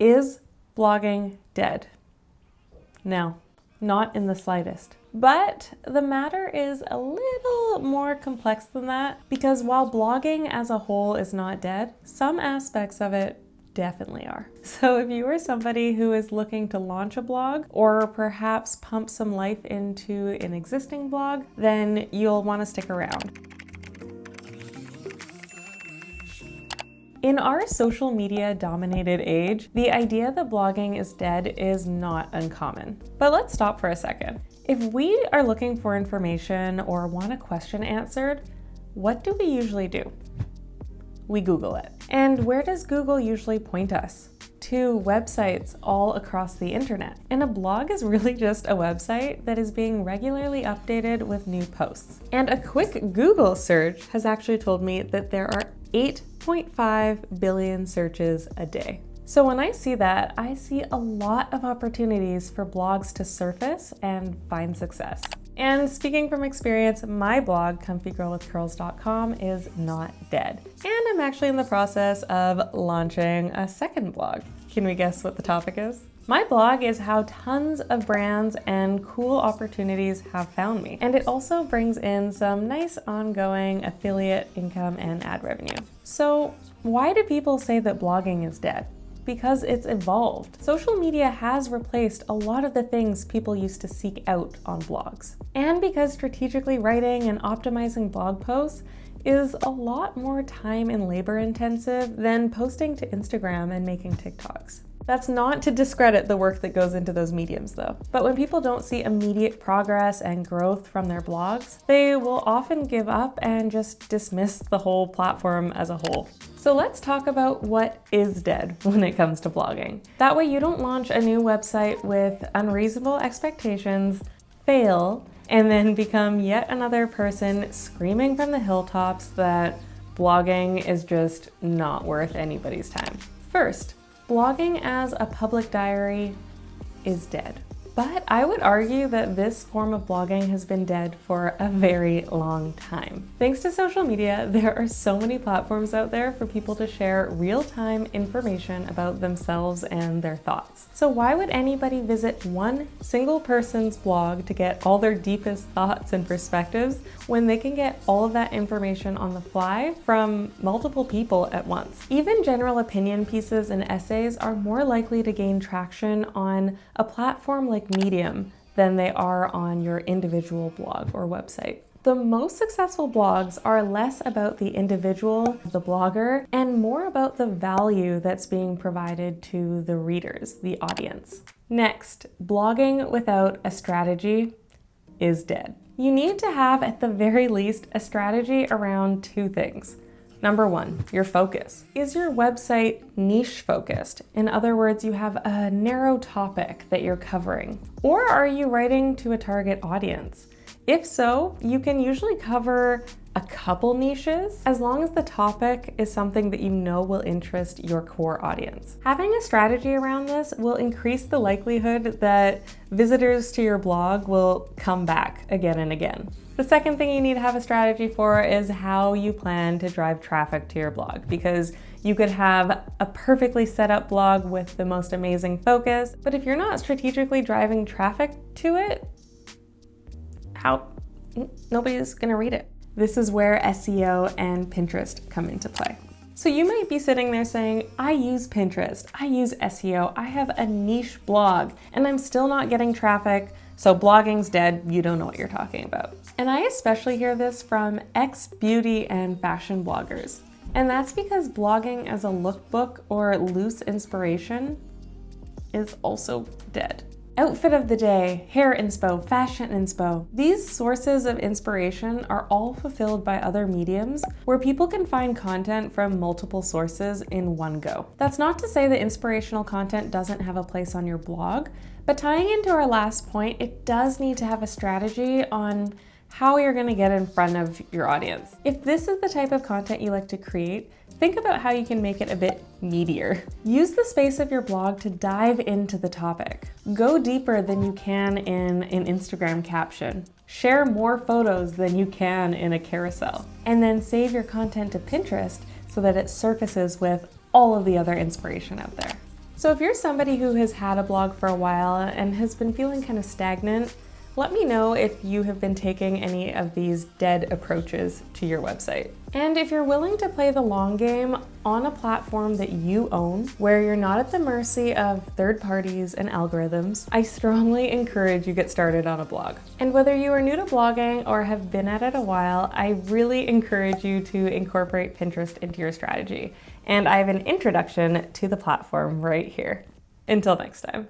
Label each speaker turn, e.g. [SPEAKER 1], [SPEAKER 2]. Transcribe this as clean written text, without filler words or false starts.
[SPEAKER 1] Is blogging dead? No, not in the slightest. But the matter is a little more complex than that, because while blogging as a whole is not dead, some aspects of it definitely are. So if you are somebody who is looking to launch a blog or perhaps pump some life into an existing blog, then you'll want to stick around. In our social media dominated age, the idea that blogging is dead is not uncommon. But let's stop for a second. If we are looking for information or want a question answered, what do we usually do? We Google it. And where does Google usually point us? To websites all across the internet. And a blog is really just a website that is being regularly updated with new posts. And a quick Google search has actually told me that there are 8.5 billion searches a day. So when I see that, I see a lot of opportunities for blogs to surface and find success. And speaking from experience, my blog, comfygirlwithcurls.com, is not dead. And I'm actually in the process of launching a second blog. Can we guess what the topic is? My blog is how tons of brands and cool opportunities have found me. And it also brings in some nice ongoing affiliate income and ad revenue. So why do people say that blogging is dead? Because it's evolved. Social media has replaced a lot of the things people used to seek out on blogs. And because strategically writing and optimizing blog posts is a lot more time and labor intensive than posting to Instagram and making TikToks. That's not to discredit the work that goes into those mediums though. But when people don't see immediate progress and growth from their blogs, they will often give up and just dismiss the whole platform as a whole. So let's talk about what is dead when it comes to blogging. That way you don't launch a new website with unreasonable expectations, fail, and then become yet another person screaming from the hilltops that blogging is just not worth anybody's time. First, blogging as a public diary is dead. But I would argue that this form of blogging has been dead for a very long time. Thanks to social media, there are so many platforms out there for people to share real-time information about themselves and their thoughts. So why would anybody visit one single person's blog to get all their deepest thoughts and perspectives when they can get all of that information on the fly from multiple people at once? Even general opinion pieces and essays are more likely to gain traction on a platform like Medium than they are on your individual blog or website. The most successful blogs are less about the individual, the blogger, and more about the value that's being provided to the readers, the audience. Next, blogging without a strategy is dead. You need to have, at the very least, a strategy around two things. Number one, your focus. Is your website niche focused? In other words, you have a narrow topic that you're covering. Or are you writing to a target audience? If so, you can usually cover a couple niches as long as the topic is something that you know will interest your core audience. Having a strategy around this will increase the likelihood that visitors to your blog will come back again and again. The second thing you need to have a strategy for is how you plan to drive traffic to your blog, because you could have a perfectly set up blog with the most amazing focus, but if you're not strategically driving traffic to it, nobody's gonna read it. This is where SEO and Pinterest come into play. So you might be sitting there saying, I use Pinterest, I use SEO, I have a niche blog, and I'm still not getting traffic, so blogging's dead, you don't know what you're talking about. And I especially hear this from ex-beauty and fashion bloggers. And that's because blogging as a lookbook or loose inspiration is also dead. Outfit of the day, hair inspo, fashion inspo. These sources of inspiration are all fulfilled by other mediums where people can find content from multiple sources in one go. That's not to say that inspirational content doesn't have a place on your blog, but tying into our last point, it does need to have a strategy on how you're going to get in front of your audience. If this is the type of content you like to create, think about how you can make it a bit meatier. Use the space of your blog to dive into the topic. Go deeper than you can in an Instagram caption. Share more photos than you can in a carousel. And then save your content to Pinterest so that it surfaces with all of the other inspiration out there. So if you're somebody who has had a blog for a while and has been feeling kind of stagnant, let me know if you have been taking any of these dead approaches to your website. And if you're willing to play the long game on a platform that you own, where you're not at the mercy of third parties and algorithms, I strongly encourage you get started on a blog. And whether you are new to blogging or have been at it a while, I really encourage you to incorporate Pinterest into your strategy. And I have an introduction to the platform right here. Until next time.